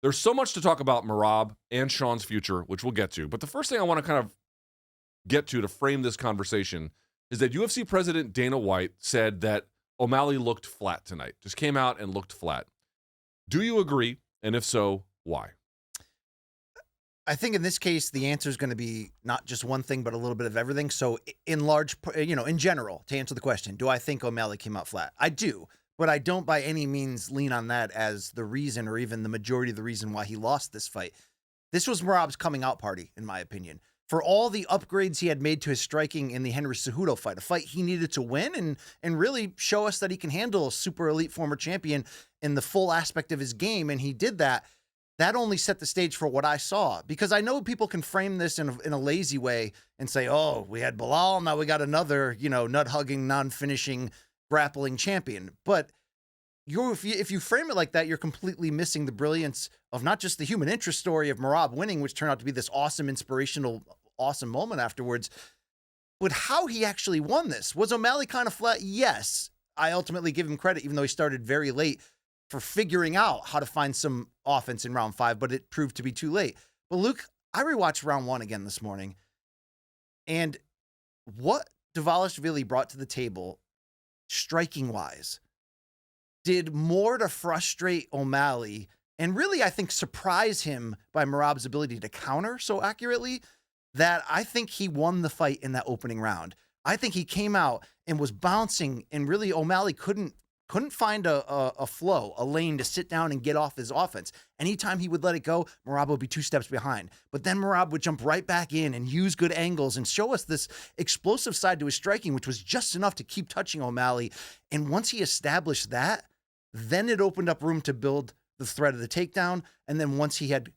There's so much to talk about Merab and Sean's future, which we'll get to. But the first thing I want to kind of get to frame this conversation is that UFC president Dana White said that O'Malley looked flat tonight. Just came out and looked flat. Do you agree? And if so, why? I think in this case, the answer is going to be not just one thing, but a little bit of everything. So in general, to answer the question, do I think O'Malley came out flat? I do, but I don't by any means lean on that as the reason or even the majority of the reason why he lost this fight. This was Merab's coming out party, in my opinion. For all the upgrades he had made to his striking in the Henry Cejudo fight, a fight he needed to win and really show us that he can handle a super elite former champion in the full aspect of his game, and he did that. That only set the stage for what I saw, because I know people can frame this in a lazy way and say, oh, we had Bilal, now we got another, nut-hugging, non-finishing, grappling champion. But if you frame it like that, you're completely missing the brilliance of not just the human interest story of Merab winning, which turned out to be this awesome, inspirational, awesome moment afterwards, but how he actually won this. Was O'Malley kind of flat? Yes. I ultimately give him credit, even though he started very late, for figuring out how to find some offense in round 5, but it proved to be too late. But Luke, I rewatched round 1 again this morning, and what Dvalishvili brought to the table, striking-wise, did more to frustrate O'Malley and really, I think, surprise him by Merab's ability to counter so accurately that I think he won the fight in that opening round. I think he came out and was bouncing, and really O'Malley couldn't find a flow, a lane to sit down and get off his offense. Anytime he would let it go, Merab would be 2 steps behind. But then Merab would jump right back in and use good angles and show us this explosive side to his striking, which was just enough to keep touching O'Malley. And once he established that, then it opened up room to build the threat of the takedown. And then once he had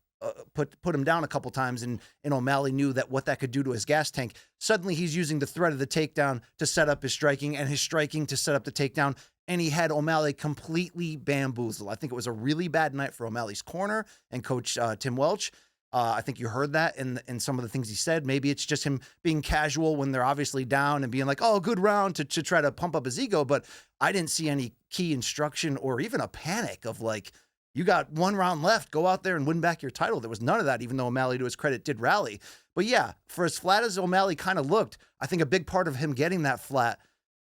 put him down a couple times and O'Malley knew that what that could do to his gas tank, suddenly he's using the threat of the takedown to set up his striking and his striking to set up the takedown. And he had O'Malley completely bamboozled. I think it was a really bad night for O'Malley's corner and Coach Tim Welch. I think you heard that in some of the things he said. Maybe it's just him being casual when they're obviously down and being like, oh, good round to try to pump up his ego. But I didn't see any key instruction or even a panic of like, you got 1 round left, go out there and win back your title. There was none of that, even though O'Malley, to his credit, did rally. But yeah, for as flat as O'Malley kind of looked, I think a big part of him getting that flat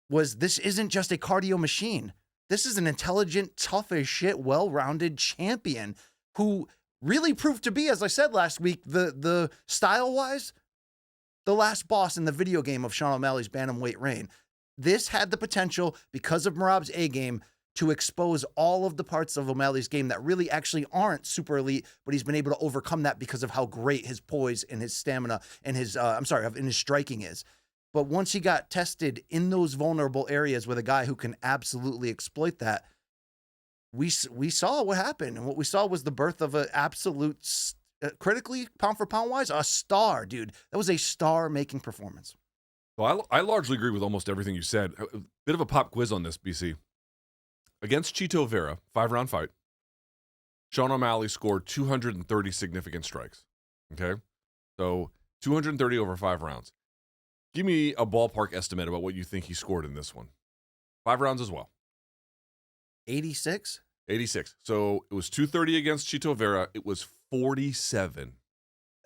was this isn't just a cardio machine. This is an intelligent, tough as shit, well-rounded champion who really proved to be, as I said last week, the style-wise, the last boss in the video game of Sean O'Malley's bantamweight reign. This had the potential, because of Merab's A-game, to expose all of the parts of O'Malley's game that really actually aren't super elite, but he's been able to overcome that because of how great his poise and his stamina and his striking is. But once he got tested in those vulnerable areas with a guy who can absolutely exploit that, we saw what happened. And what we saw was the birth of an absolute, critically, pound for pound wise, a star, dude. That was a star-making performance. Well, I largely agree with almost everything you said. A bit of a pop quiz on this, BC. Against Chito Vera, 5-round fight, Sean O'Malley scored 230 significant strikes. Okay? So 230 over 5 rounds. Give me a ballpark estimate about what you think he scored in this one. 5 rounds as well. 86? 86. So it was 230 against Chito Vera. It was 47.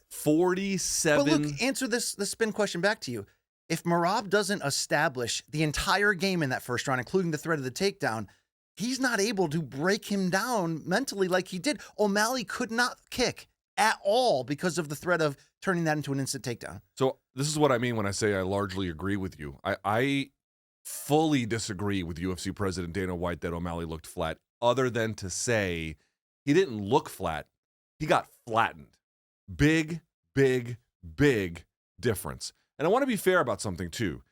47. But look, answer this spin question back to you. If Merab doesn't establish the entire game in that first round, including the threat of the takedown, he's not able to break him down mentally like he did. O'Malley could not kick at all because of the threat of turning that into an instant takedown. So this is what I mean when I say I largely agree with you. I fully disagree with UFC President Dana White that O'Malley looked flat, other than to say he didn't look flat. He got flattened. Big, big, big difference. And I want to be fair about something too.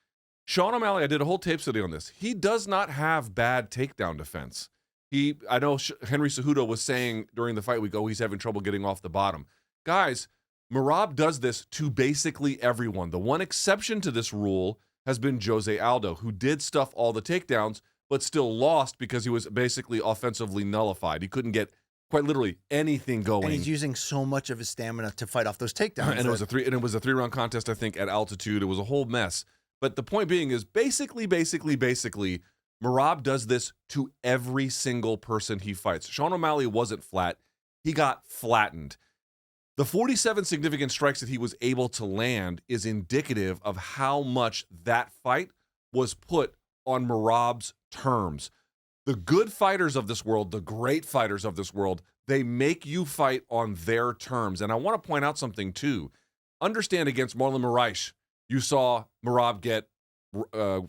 Sean O'Malley, I did a whole tape study on this. He does not have bad takedown defense. I know Henry Cejudo was saying during the fight week, he's having trouble getting off the bottom. Guys, Merab does this to basically everyone. The one exception to this rule has been Jose Aldo, who did stuff all the takedowns, but still lost because he was basically offensively nullified. He couldn't get quite literally anything going. And he's using so much of his stamina to fight off those takedowns. And it was a 3-round contest, I think, at altitude. It was a whole mess. But the point being is basically, Merab does this to every single person he fights. Sean O'Malley wasn't flat. he got flattened. The 47 significant strikes that he was able to land is indicative of how much that fight was put on Merab's terms. The good fighters of this world, the great fighters of this world, they make you fight on their terms. And I want to point out something too. Understand, against Marlon Moraes, you saw Merab get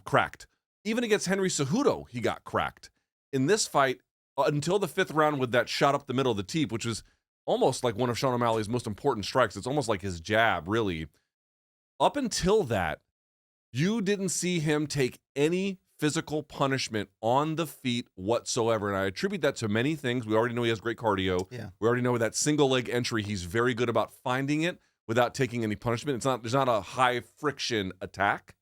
cracked. Even against Henry Cejudo, he got cracked. In this fight, until the 5th round with that shot up the middle of the teep, which was almost like one of Sean O'Malley's most important strikes. It's almost like his jab, really. Up until that, you didn't see him take any physical punishment on the feet whatsoever. And I attribute that to many things. We already know he has great cardio. Yeah. We already know with that single leg entry, he's very good about finding it without taking any punishment. There's not a high friction attack.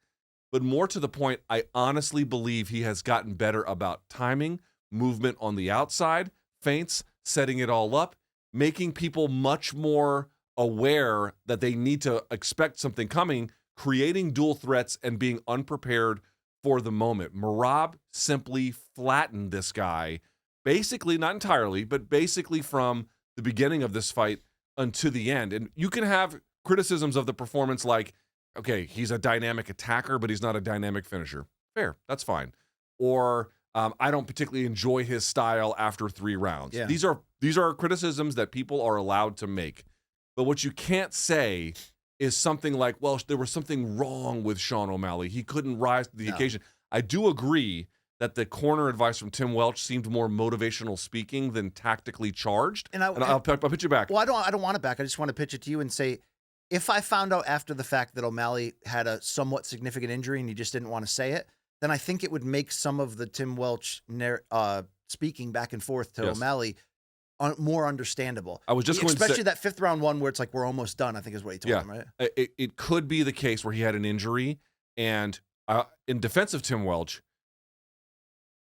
But more to the point, I honestly believe he has gotten better about timing, movement on the outside, feints, setting it all up, making people much more aware that they need to expect something coming, creating dual threats and being unprepared for the moment. Merab simply flattened this guy, basically, not entirely, but basically from the beginning of this fight until the end. And you can have criticisms of the performance like, okay, he's a dynamic attacker, but he's not a dynamic finisher. Fair, that's fine. Or I don't particularly enjoy his style after 3 rounds. Yeah. These are criticisms that people are allowed to make. But what you can't say is something like, well, there was something wrong with Sean O'Malley. He couldn't rise to the occasion. I do agree that the corner advice from Tim Welch seemed more motivational speaking than tactically charged. And I'll pitch you back. Well, I don't want it back. I just want to pitch it to you and say, if I found out after the fact that O'Malley had a somewhat significant injury and you just didn't want to say it, then I think it would make some of the Tim Welch speaking back and forth to O'Malley more understandable. I was just going to say, especially that 5th round one where it's like, we're almost done, I think is what he told him, right? It could be the case where he had an injury, and in defense of Tim Welch,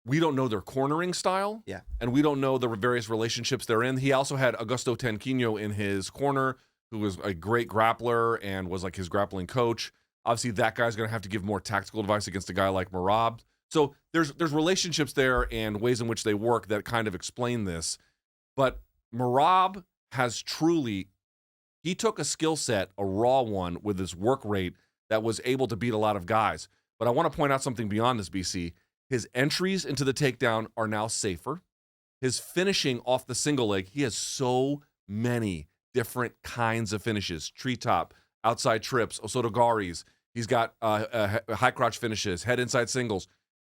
we don't know their cornering style, and we don't know the various relationships they're in. He also had Augusto Tanquino in his corner, who was a great grappler and was like his grappling coach. Obviously, that guy's going to have to give more tactical advice against a guy like Merab. So there's relationships there and ways in which they work that kind of explain this. But Merab has truly, he took a skill set, a raw one, with his work rate that was able to beat a lot of guys. But I want to point out something beyond this, BC. His entries into the takedown are now safer. His finishing off the single leg, he has so many different kinds of finishes. Treetop, outside trips, osotogaris. He's got high crotch finishes, head inside singles,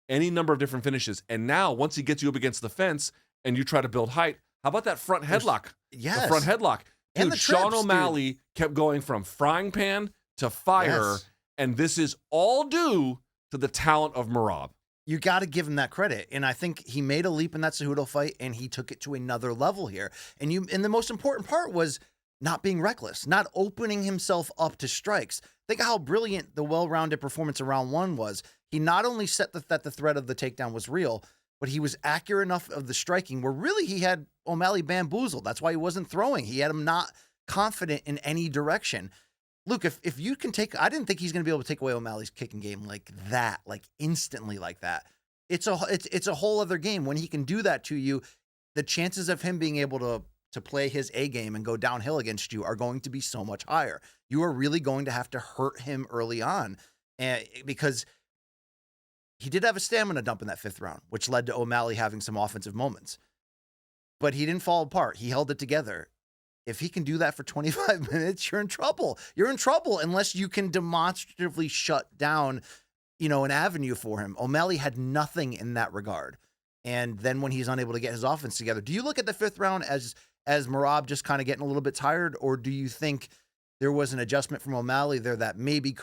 any number of different finishes. And now, once he gets you up against the fence and you try to build height, how about that front headlock? Yes. The front headlock. Dude, And the Sean trips, O'Malley kept going from frying pan to fire, and this is all due to the talent of Merab. You got to give him that credit. And I think he made a leap in that Cejudo fight, and he took it to another level here. And the most important part was not being reckless, not opening himself up to strikes. Think of how brilliant the well-rounded performance in round 1 was. He not only set that the threat of the takedown was real, but he was accurate enough of the striking where really he had O'Malley bamboozled. That's why he wasn't throwing. He had him not confident in any direction. Luke, if you can I didn't think he's going to be able to take away O'Malley's kicking game like that, like instantly like that. It's a whole other game. When he can do that to you, the chances of him being able to play his A game and go downhill against you are going to be so much higher. You are really going to have to hurt him early on, because he did have a stamina dump in that 5th round, which led to O'Malley having some offensive moments. But he didn't fall apart. He held it together. If he can do that for 25 minutes, you're in trouble. You're in trouble unless you can demonstratively shut down, an avenue for him. O'Malley had nothing in that regard. And then when he's unable to get his offense together, do you look at the 5th round as Merab just kind of getting a little bit tired, or do you think there was an adjustment from O'Malley there that maybe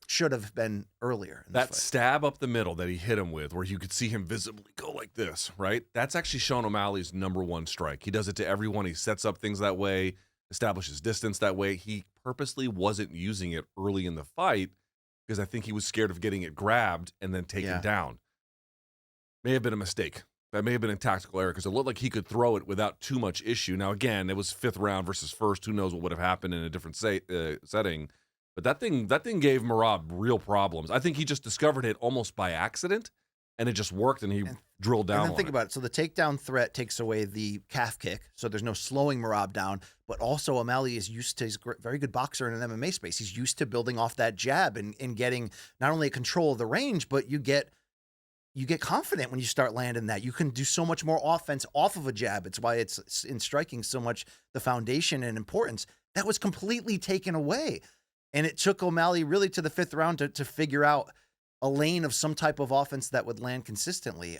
should have been earlier in this That fight? stab up the middle that he hit him with, where you could see him visibly go like this, right? That's actually Sean O'Malley's #1 strike. He does it to everyone. He sets up things that way, establishes distance that way. He purposely wasn't using it early in the fight because I think he was scared of getting it grabbed and then taken down. May have been a mistake. That may have been a tactical error because it looked like he could throw it without too much issue. Now, again, it was 5th round versus 1st. Who knows what would have happened in a different setting. But that thing gave Merab real problems. I think he just discovered it almost by accident and it just worked, and he drilled down And then on think it. about it. So the takedown threat takes away the calf kick, so there's no slowing Merab down. But also O'Malley is used to, he's a very good boxer in an MMA space. He's used to building off that jab and getting not only control of the range, but you get confident when you start landing that. You can do so much more offense off of a jab. It's why it's in striking so much the foundation and importance. That was completely taken away. And it took O'Malley really to the 5th round to figure out a lane of some type of offense that would land consistently.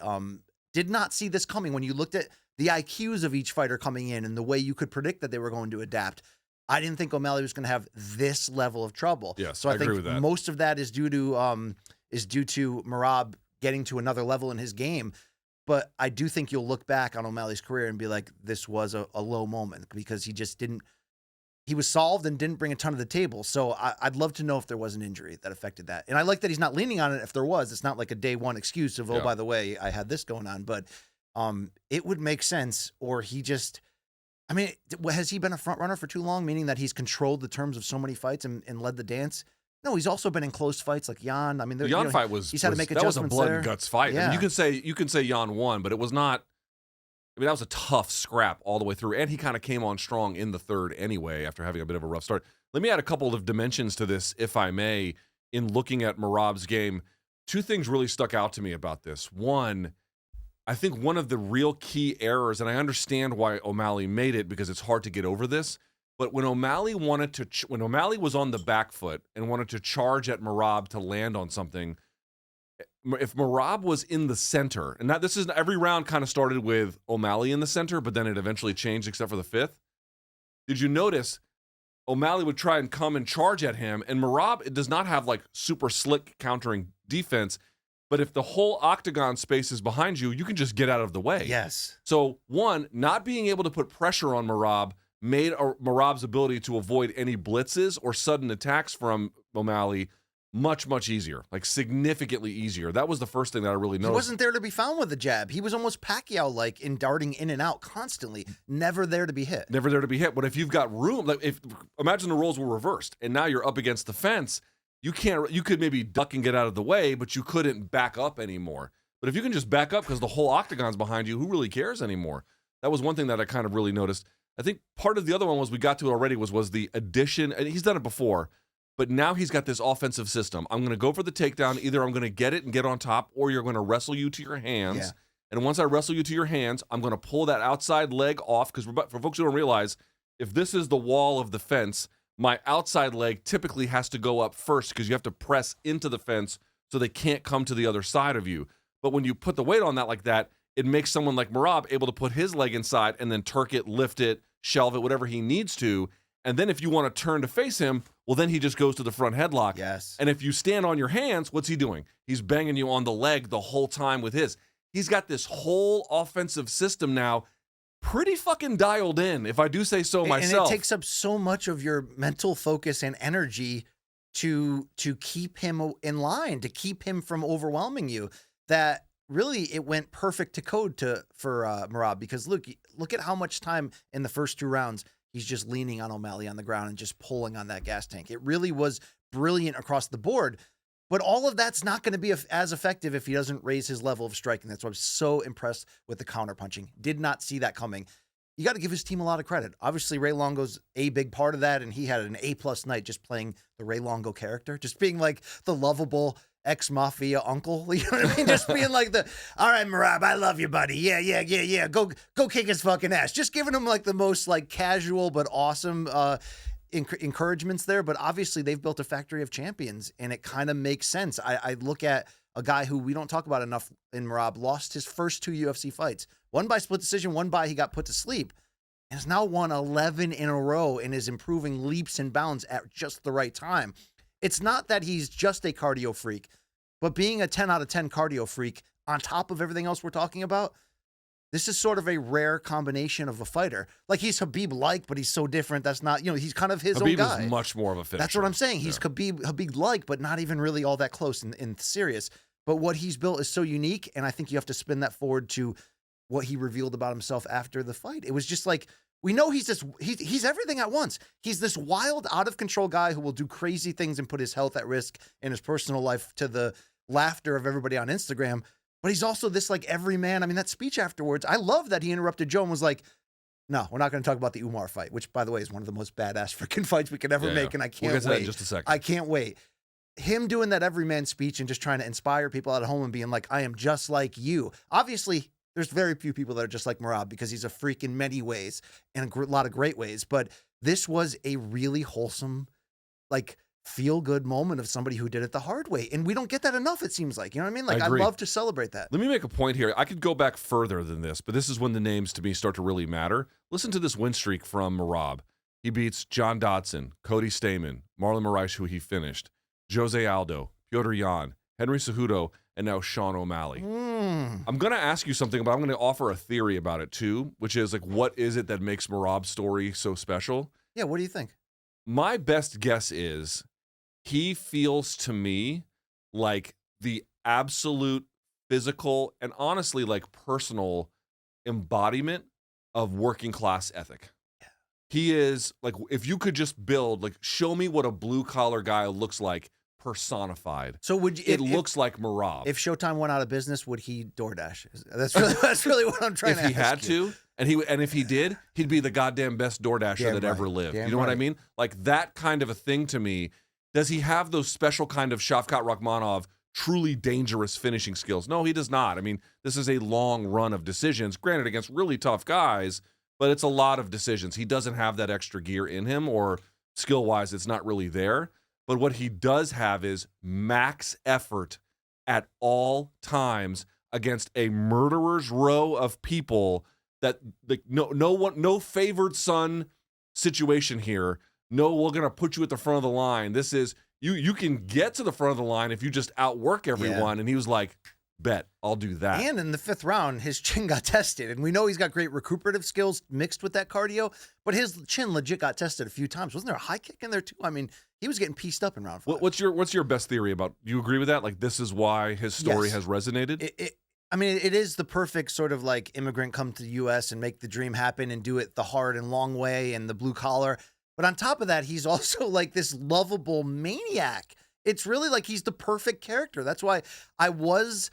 Did not see this coming. When you looked at the IQs of each fighter coming in and the way you could predict that they were going to adapt, I didn't think O'Malley was going to have this level of trouble. Yes, so I agree think with that. most of that is due to Merab getting to another level in his game. But I do think you'll look back on O'Malley's career and be like, this was a low moment, because he just didn't. He was solved and didn't bring a ton to the table. So I'd love to know if there was an injury that affected that. And I like that he's not leaning on it. If there was, it's not like a day one excuse of, oh, by the way, I had this going on. But it would make sense. Or he just, I mean, has he been a front runner for too long? Meaning that he's controlled the terms of so many fights and led the dance? No, he's also been in close fights like Jan. I mean, The Jan fight was, he's had to make that was a adjustments blood there. and guts fight. Yeah. I mean, you can say Jan won, but it was not. I mean, that was a tough scrap all the way through, and he kind of came on strong in the 3rd anyway after having a bit of a rough start. Let me add a couple of dimensions to this, if I may, in looking at Merab's game. 2 things really stuck out to me about this. One, I think one of the real key errors, and I understand why O'Malley made it because it's hard to get over this, but when O'Malley was on the back foot and wanted to charge at Merab to land on something, if Merab was in the center, and this is every round kind of started with O'Malley in the center, but then it eventually changed except for the 5th. Did you notice O'Malley would try and come and charge at him, and Merab, it does not have like super slick countering defense, but if the whole octagon space is behind you, you can just get out of the way. Yes. So one, not being able to put pressure on Merab made Merab's ability to avoid any blitzes or sudden attacks from O'Malley much, much easier, like significantly easier. That was the first thing that I really noticed. He wasn't there to be found with a jab. He was almost Pacquiao-like in darting in and out constantly, never there to be hit. Never there to be hit. But if you've got room, like imagine the roles were reversed, and now you're up against the fence, you could maybe duck and get out of the way, but you couldn't back up anymore. But if you can just back up because the whole octagon's behind you, who really cares anymore? That was one thing that I kind of really noticed. I think part of the other one we got to already was the addition, and he's done it before, but now he's got this offensive system. I'm going to go for the takedown. Either I'm going to get it and get on top, or you're going to wrestle you to your hands. Yeah. And once I wrestle you to your hands, I'm going to pull that outside leg off, because for folks who don't realize, if this is the wall of the fence, my outside leg typically has to go up first because you have to press into the fence so they can't come to the other side of you. But when you put the weight on that like that, it makes someone like Merab able to put his leg inside and then turk it, lift it, shelve it, whatever he needs to. And then if you want to turn to face him, well, then he just goes to the front headlock. Yes. And if you stand on your hands, what's he doing? He's banging you on the leg the whole time with his. He's got this whole offensive system now pretty fucking dialed in, if I do say so myself. And it takes up so much of your mental focus and energy to keep him in line, to keep him from overwhelming you, that really it went perfect to code for Merab. Because look at how much time in the first 2 rounds he's just leaning on O'Malley on the ground and just pulling on that gas tank. It really was brilliant across the board. But all of that's not going to be as effective if he doesn't raise his level of striking. That's why I'm so impressed with the counterpunching. Did not see that coming. You got to give his team a lot of credit. Obviously, Ray Longo's a big part of that, and he had an A+ night just playing the Ray Longo character, just being like the lovable ex-mafia uncle. You know what I mean? Just being like all right, Merab, I love you, buddy. Yeah. Go kick his fucking ass. Just giving him like the most like casual but awesome encouragements there. But obviously they've built a factory of champions, and it kind of makes sense. I look at a guy who we don't talk about enough in Merab, lost his first 2 UFC fights, one by split decision, one by he got put to sleep, and has now won 11 in a row and is improving leaps and bounds at just the right time. It's not that he's just a cardio freak, but being a 10 out of 10 cardio freak on top of everything else we're talking about, this is sort of a rare combination of a fighter. Like he's Khabib-like, but he's so different. That's not, he's kind of his own guy. Khabib is much more of a finisher. That's what I'm saying. He's Khabib-like, but not even really all that close in serious. But what he's built is so unique, and I think you have to spin that forward to what he revealed about himself after the fight. It was just like, we know he's everything at once. He's this wild, out of control guy who will do crazy things and put his health at risk and his personal life to the laughter of everybody on Instagram. but he's also this like everyman. I mean, that speech afterwards, I love that he interrupted Joe and was like, no, we're not going to talk about the Umar fight, which, by the way, is one of the most badass freaking fights we could ever make, and I can't we'll get to wait. that in just a second. I can't wait. Him doing that everyman speech and just trying to inspire people at home and being like, I am just like you. Obviously, there's very few people that are just like Merab because he's a freak in many ways and a lot of great ways. But this was a really wholesome, like, feel-good moment of somebody who did it the hard way. And we don't get that enough, it seems like. You know what I mean? Like, I love to celebrate that. Let me make a point here. I could go back further than this, but this is when the names to me start to really matter. Listen to this win streak from Merab. He beats John Dodson, Cody Stamen, Marlon Moraes, who he finished, Jose Aldo, Piotr Jan, Henry Cejudo, and now Sean O'Malley. I'm going to ask you something, but I'm going to offer a theory about it too, which is like, what is it that makes Merab's story so special? Yeah, what do you think? My best guess is he feels to me like the absolute physical and honestly like personal embodiment of working class ethic. Yeah. He is like, if you could just build, like, show me what a blue collar guy looks like personified. So would you, it looks like Merab. If Showtime went out of business, would he DoorDash? That's really what I'm trying to ask. If he had to, and if he did, he'd be the goddamn best DoorDasher that ever lived. You know what I mean? Like that kind of a thing to me. Does he have those special kind of Shavkat Rakhmonov truly dangerous finishing skills? No, he does not. I mean, this is a long run of decisions, granted against really tough guys, but it's a lot of decisions. He doesn't have that extra gear in him, or skill-wise, it's not really there. But what he does have is max effort at all times against a murderer's row of people that, like, no favored son situation here. No, we're going to put you at the front of the line. This is, you can get to the front of the line if you just outwork everyone. Yeah. And he was like, bet, I'll do that. And in the 5th round, his chin got tested. And we know he's got great recuperative skills mixed with that cardio, but his chin legit got tested a few times. Wasn't there a high kick in there too? I mean, he was getting pieced up in round 5. What's your best theory about, you agree with that? Like, this is why his story has resonated? I mean, it is the perfect sort of like immigrant come to the U.S. and make the dream happen and do it the hard and long way and the blue collar. But on top of that, he's also like this lovable maniac. It's really like he's the perfect character. That's why I was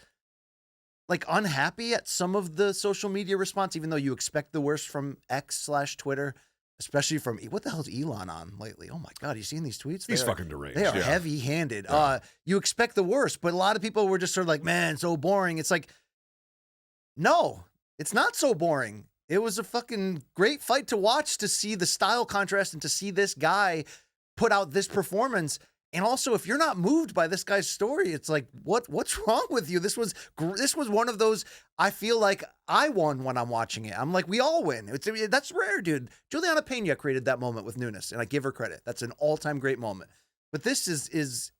like unhappy at some of the social media response, even though you expect the worst from X/Twitter, especially from, what the hell is Elon on lately? Oh my God, you seen these tweets? He's fucking deranged. They are heavy-handed. Yeah. You expect the worst, but a lot of people were just sort of like, man, so boring. It's like, no, it's not so boring. It was a fucking great fight to watch, to see the style contrast and to see this guy put out this performance. And also, if you're not moved by this guy's story, it's like, what's wrong with you? This was one of those, I feel like I won when I'm watching it. I'm like, we all win. That's rare, dude. Juliana Pena created that moment with Nunes, and I give her credit. That's an all-time great moment. But this is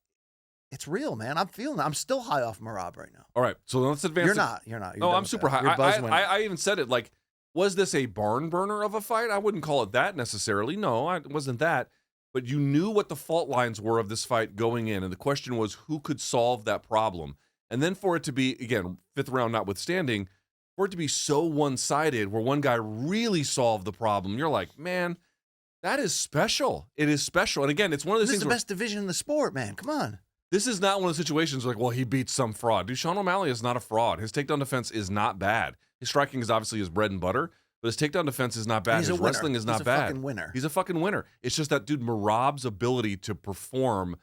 it's real, man. I'm still high off Merab right now. All right, so let's advance. You're not. Oh, I'm super high. I even said it, like, was this a barn burner of a fight? I wouldn't call it that necessarily. No, it wasn't that. But you knew what the fault lines were of this fight going in, and the question was who could solve that problem. And then for it to be, again, 5th round notwithstanding, for it to be so one-sided where one guy really solved the problem, you're like, man, that is special. It is special. And again, it's one of those things. This is the best division in the sport, man. Come on. This is not one of the situations like, well, he beats some fraud. Dude, Sean O'Malley is not a fraud. His takedown defense is not bad. His striking is obviously his bread and butter, but his takedown defense is not bad. His wrestling is not bad. He's a fucking winner. He's a fucking winner. It's just that, dude, Merab's ability to perform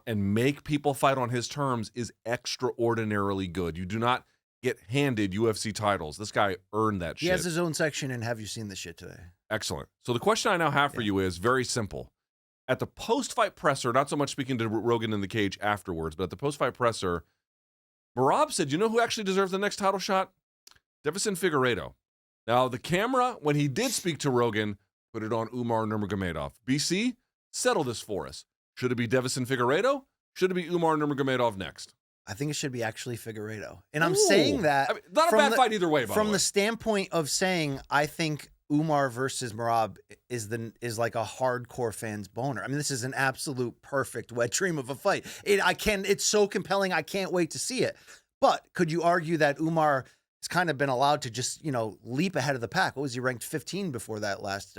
and make people fight on his terms is extraordinarily good. You do not get handed UFC titles. This guy earned that shit. He has his own section, and have you seen this shit today? Excellent. So the question I now have for you is very simple. At the post-fight presser, not so much speaking to Rogan in the cage afterwards, but at the post-fight presser, Merab said, you know who actually deserves the next title shot? Deiveson Figueiredo. Now, the camera, when he did speak to Rogan, put it on Umar Nurmagomedov. BC, settle this for us. Should it be Deiveson Figueiredo? Should it be Umar Nurmagomedov next? I think it should be actually Figueiredo. And I'm saying that. I mean, not a bad fight either way, by the way. From the standpoint of saying, I think Umar versus Merab is like a hardcore fan's boner. I mean, this is an absolute perfect wet dream of a fight. It's so compelling. I can't wait to see it. But could you argue that Umar has kind of been allowed to just, leap ahead of the pack? What was he, ranked 15 before that last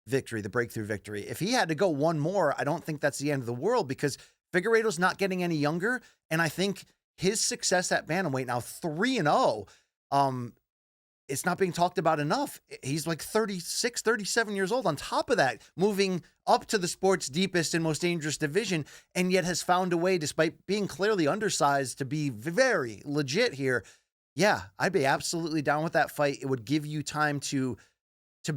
victory, the breakthrough victory? If he had to go one more, I don't think that's the end of the world, because Figueiredo's not getting any younger, and I think his success at bantamweight, now 3-0, it's not being talked about enough. He's like 36, 37 years old. On top of that, moving up to the sport's deepest and most dangerous division, and yet has found a way, despite being clearly undersized, to be very legit here. Yeah, I'd be absolutely down with that fight. It would give you time to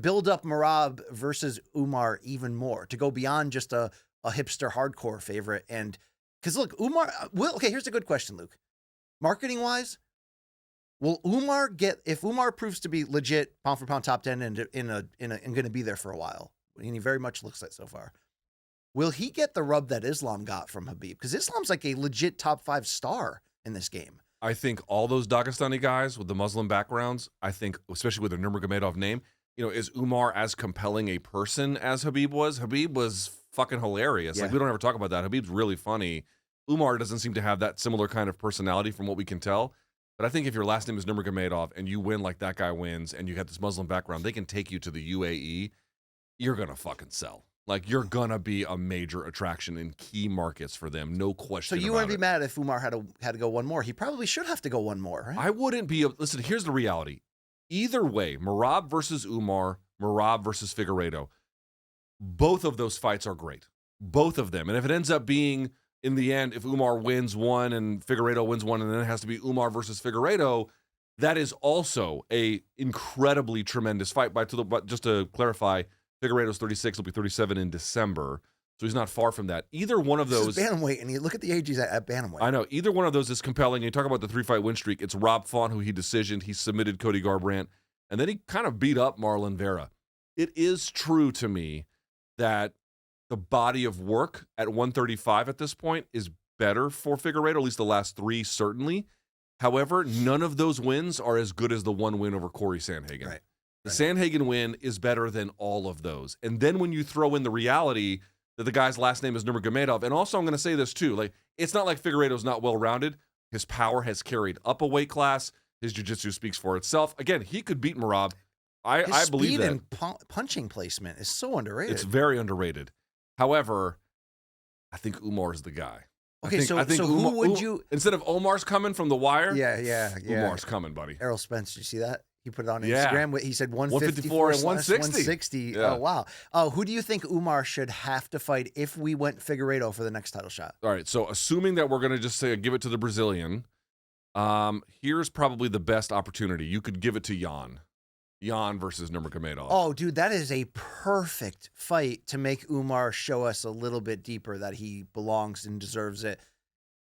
build up Merab versus Umar even more, to go beyond just a hipster hardcore favorite. And because look, Umar, okay, here's a good question, Luke. Marketing wise, will Umar if Umar proves to be legit pound for pound top 10 and going to be there for a while, and he very much looks like so far, will he get the rub that Islam got from Khabib? Because Islam's like a legit top 5 star in this game. I think all those Dagestani guys with the Muslim backgrounds, I think, especially with the Nurmagomedov name, is Umar as compelling a person as Khabib was? Khabib was fucking hilarious. Yeah. Like, we don't ever talk about that. Khabib's really funny. Umar doesn't seem to have that similar kind of personality from what we can tell. But I think if your last name is Nurmagomedov and you win like that guy wins and you got this Muslim background, they can take you to the UAE. You're going to fucking sell. Like, you're going to be a major attraction in key markets for them. No question So you about wouldn't be it. mad if Umar had to go one more. He probably should have to go one more, right? I wouldn't be. Listen, here's the reality. Either way, Merab versus Umar, Merab versus Figueiredo, both of those fights are great. Both of them. And if it ends up being, in the end, if Umar wins one and Figueiredo wins one, and then it has to be Umar versus Figueiredo, that is also a incredibly tremendous fight. But just to clarify, Figueiredo's 36, will be 37 in December, so he's not far from that. Either one of those. This is bantamweight, and you look at the age he's at bantamweight. I know. Either one of those is compelling. You talk about the 3-fight win streak. It's Rob Font, who he decisioned. He submitted Cody Garbrandt, and then he kind of beat up Marlon Vera. It is true to me that the body of work at 135 at this point is better for Figueiredo, at least the last 3 certainly. However, none of those wins are as good as the one win over Corey Sandhagen. Right. The Sandhagen win is better than all of those. And then when you throw in the reality that the guy's last name is Nurmagomedov, and also I'm going to say this too, like, it's not like Figueiredo's not well-rounded. His power has carried up a weight class. His jiu-jitsu speaks for itself. Again, he could beat Merab. I believe that. Speed and punching placement is so underrated. It's very underrated. However, I think Umar's the guy. Okay, I think who would you... Instead of Omar's coming from the wire, Yeah. Umar's coming, buddy. Errol Spence, did you see that? He put it on Yeah. Instagram. He said 154 and 160. Yeah. Oh, wow. Who do you think Umar should have to fight if we went Figueiredo for the next title shot? All right, so assuming that we're going to just say give it to the Brazilian, here's probably the best opportunity. You could give it to Jan. Jan versus Nurmagomedov. Oh, dude, that is a perfect fight to make Umar show us a little bit deeper that he belongs and deserves it.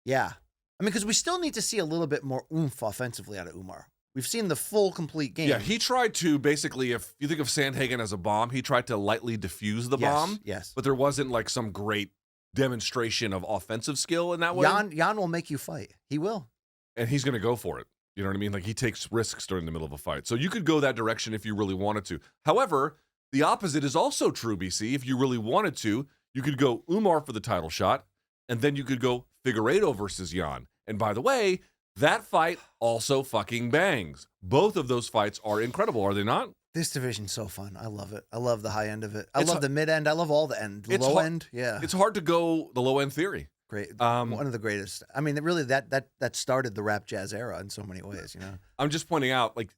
Yeah. I mean, because we still need to see a little bit more oomph offensively out of Umar. We've seen the full, complete game. Yeah, he tried to basically, if you think of Sandhagen as a bomb, he tried to lightly diffuse the bomb. Yes. But there wasn't like some great demonstration of offensive skill in that way. Jan will make you fight. He will. And he's going to go for it. You know what I mean? Like, he takes risks during the middle of a fight. So you could go that direction if you really wanted to. However, the opposite is also true, BC. If you really wanted to, you could go Umar for the title shot, and then you could go Figueiredo versus Jan. And by the way, that fight also fucking bangs. Both of those fights are incredible, are they not? This division's so fun. I love it. I love the high end of it. I It's love the mid end. I love all the end. The It's low hard- end, yeah. It's hard to go the low end theory. Great. One of the greatest. I mean, really, that started the rap jazz era in so many ways, you know? I'm just pointing out, like,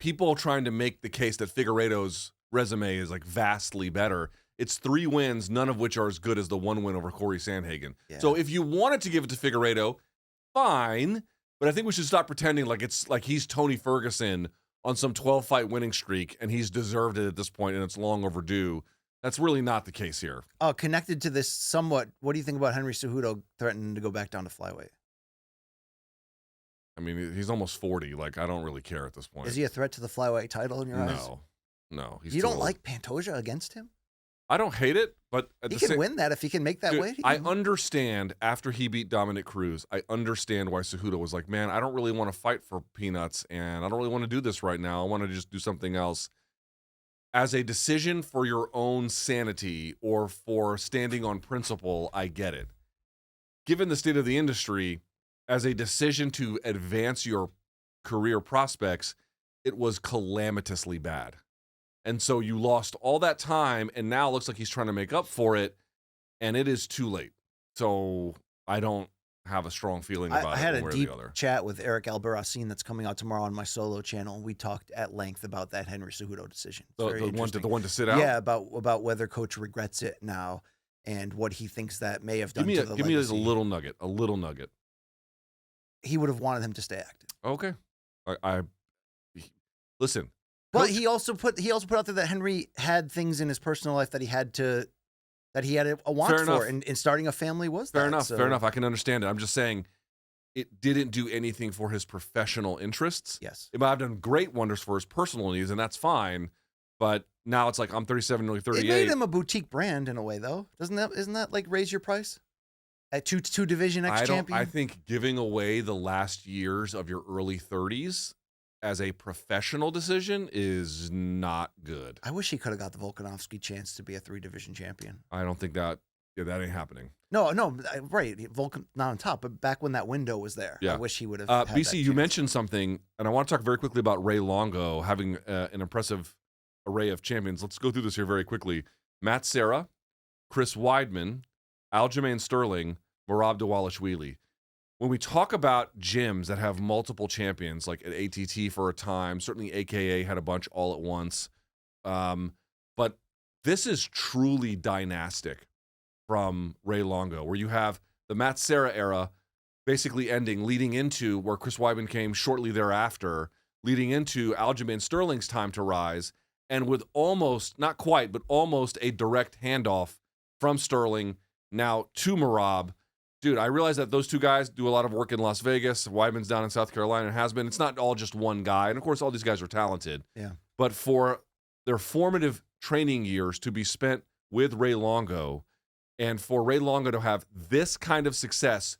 people trying to make the case that Figueiredo's resume is like vastly better. It's 3 wins, none of which are as good as the 1 win over Corey Sandhagen. Yeah. So if you wanted to give it to Figueiredo, fine. But I think we should stop pretending like it's like he's Tony Ferguson on some 12-fight winning streak and he's deserved it at this point and it's long overdue. That's really not the case here. Connected to this somewhat, what do you think about Henry Cejudo threatening to go back down to flyweight? I mean, he's almost 40. Like, I don't really care at this point. Is he a threat to the flyweight title in your eyes? No. You don't like Pantoja against him? I don't hate it, but at He the can same win that if he can make that Dude, weight. he I can- understand after he beat Dominic Cruz, I understand why Cejudo was like, man, I don't really want to fight for peanuts and I don't really want to do this right now. I want to just do something else. As a decision for your own sanity or for standing on principle, I get it. Given the state of the industry, as a decision to advance your career prospects, it was calamitously bad. And so you lost all that time, and now it looks like he's trying to make up for it, and it is too late. So I don't have a strong feeling I about had it a one way deep or the other. chat with Eric Albarracin that's coming out tomorrow on my solo channel. We talked at length about that Henry Cejudo decision. It's very interesting. The one to sit out? Yeah, about whether coach regrets it now and what he thinks that may have done to the legacy. Give me a little nugget. He would have wanted him to stay active. Okay. Listen. But Coach, he also put out there that Henry had things in his personal life that he had a want for, and starting a family was fair that. enough. Fair enough. I can understand it. I'm just saying it didn't do anything for his professional interests. Yes. It might have done great wonders for his personal needs, and that's fine. But now it's like I'm 37, nearly 38. It made him a boutique brand in a way, though. Isn't that like raise your price? At two division ex-champion? I think giving away the last years of your early 30s as a professional decision is not good. I wish he could have got the Volkanovski chance to be a 3-division champion. I don't think that ain't happening. No, right. Volkan not on top, but back when that window was there, I wish he would have. Had BC, you mentioned something, and I want to talk very quickly about Ray Longo having an impressive array of champions. Let's go through this here very quickly. Matt Serra, Chris Weidman, Aljamain Sterling, Merab Dvalishvili. When we talk about gyms that have multiple champions, like at ATT for a time, certainly AKA had a bunch all at once, but this is truly dynastic from Ray Longo, where you have the Matt Serra era basically ending, leading into where Chris Weidman came shortly thereafter, leading into Aljamain Sterling's time to rise, and with almost, not quite, but almost a direct handoff from Sterling now to Merab. Dude, I realize that those two guys do a lot of work in Las Vegas. Weidman's down in South Carolina and has been. It's not all just one guy. And, of course, all these guys are talented. Yeah. But for their formative training years to be spent with Ray Longo, and for Ray Longo to have this kind of success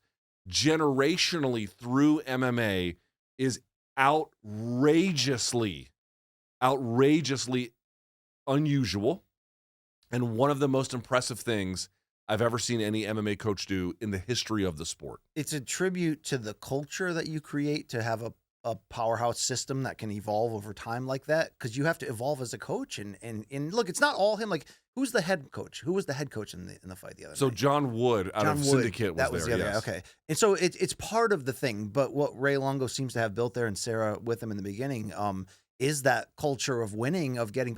generationally through MMA is outrageously unusual, and one of the most impressive things I've ever seen any MMA coach do in the history of the sport. It's a tribute to the culture that you create to have a powerhouse system that can evolve over time like that, because you have to evolve as a coach. And look, it's not all him. Like, who's the head coach? Who was the head coach in the fight the other night? So John Wood out of Syndicate was there. The other guy. Okay. And so it's part of the thing. But what Ray Longo seems to have built there, and Sarah with him in the beginning, is that culture of winning, of getting